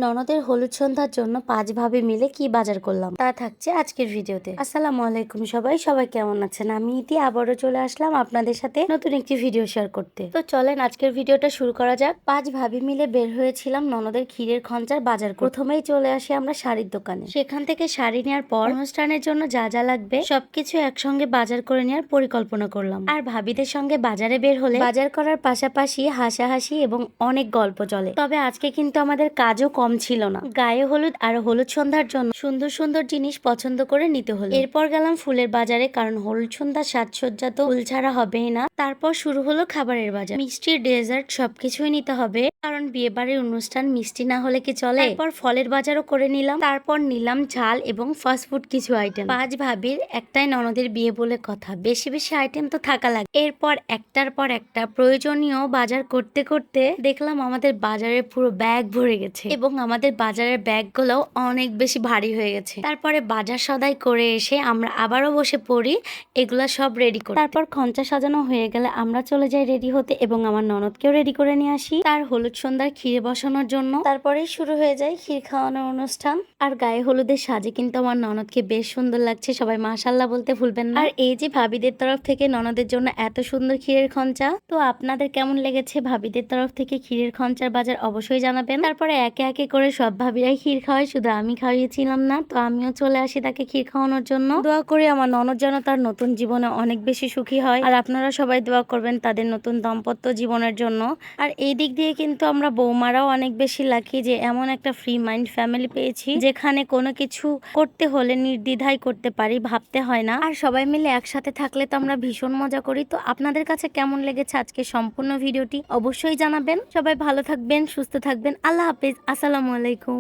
ননদের হলুদ সন্ধ্যার জন্য 5 ভাবি মিলে কি বাজার করলাম তা থাকছে আজকের ভিডিওতে। আসসালামু আলাইকুম সবাই কেমন আছেন? আমি ইতি আবারও চলে আসলাম আপনাদের সাথে নতুন একটি ভিডিও শেয়ার করতে। তো চলেন আজকের ভিডিওটা শুরু করা যাক। 5 ভাবি মিলে বের হয়েছিলাম ননদের ক্ষীরের খঞ্চার বাজার। প্রথমেই চলে আসি আমরা শাড়ির দোকানে। সেখান থেকে শাড়ি নেওয়ার পর অনুষ্ঠানের জন্য যা যা লাগবে সবকিছু একসঙ্গে বাজার করে নেওয়ার পরিকল্পনা করলাম। আর ভাবিদের সঙ্গে বাজারে বের হলে বাজার করার পাশাপাশি হাসাহাসি এবং অনেক গল্প চলে। তবে আজকে কিন্তু আমাদের কাজও কম ছিল না। গায়ে হলুদ আর হলুদ সন্ধ্যার জন্য সুন্দর সুন্দর জিনিস পছন্দ করে নিতে হলো। এরপর গেলাম ফুলের বাজারে, কারণ হলুদ সন্ধ্যার সাজসজ্জা তো ফুল ছাড়া হবেই না। তারপর শুরু হলো খাবারের বাজার। মিষ্টি, ডেজার্ট সবকিছুই নিতে হবে, কারণ বিয়ে বাড়ির অনুষ্ঠান মিষ্টি না হলে কি চলে। তারপর ফলের বাজারও করে নিলাম। তারপর নিলাম ঝাল এবং ফাস্টফুড কিছু আইটেম। 5 ভাবির একটাই ননদের বিয়ে বলে কথা, বেশি বেশি আইটেম তো থাকা লাগে। এরপর একটার পর একটা প্রয়োজনীয় বাজার করতে করতে দেখলাম আমাদের বাজারে পুরো ব্যাগ ভরে গেছে এবং আমাদের বাজারের ব্যাগগুলো অনেক বেশি ভারী হয়ে গেছে। তারপরে বাজার সদাই করে এসে আমরা আবারও বসে পড়ি এগুলা সব রেডি করে। তারপর খঞ্চা সাজানো হয়ে গেলে আমরা চলে যাই রেডি হতে এবং আমার ননদকেও রেডি করে নিয়ে আসি তার হলুদ সন্ধ্যার ক্ষীরে বসানোর জন্য। তারপরেই শুরু হয়ে যায় ক্ষীর খাওয়ানোর অনুষ্ঠান। আর গায়ে হলুদের সাজে কিন্তু আমার ননদকে বেশ সুন্দর লাগছে, সবাই মাশাআল্লাহ বলতে ভুলবেন না। আর এই যে ভাবিদের তরফ থেকে ননদের জন্য এত সুন্দর ক্ষীরের খঞ্চা, তো আপনাদের কেমন লেগেছে ভাবিদের তরফ থেকে ক্ষীরের খঞ্চার বাজার অবশ্যই জানাবেন। তারপরে একে একে করে সব ভাবিরাই ক্ষীর খাওয়ায়, শুধু আমি খাওয়িয়েছিলাম না, তো আমিও চলে আসি তাকে ক্ষীর খাওয়ানোর জন্য। দোয়া করি আমার ননদ যেন তার নতুন জীবনে অনেক বেশি সুখী হয়, আর আপনারা সবাই দোয়া করবেন তাদের নতুন দাম্পত্য জীবনের জন্য। আর এই দিক দিয়ে কিন্তু আমরা বৌমারাও অনেক বেশি লাকি যে এমন একটা ফ্রি মাইন্ড ফ্যামিলি পেয়েছি যেখানে কোনো কিছু করতে হলে নির্দ্বিধায় করতে পারি, ভাবতে হয় না। আর সবাই মিলে একসাথে থাকলে তো আমরা ভীষণ মজা করি। তো আপনাদের কাছে কেমন লেগেছে আজকে সম্পূর্ণ ভিডিওটি অবশ্যই জানাবেন। সবাই ভালো থাকবেন, সুস্থ থাকবেন। আল্লাহ হাফেজ, আসসালামু আলাইকুম।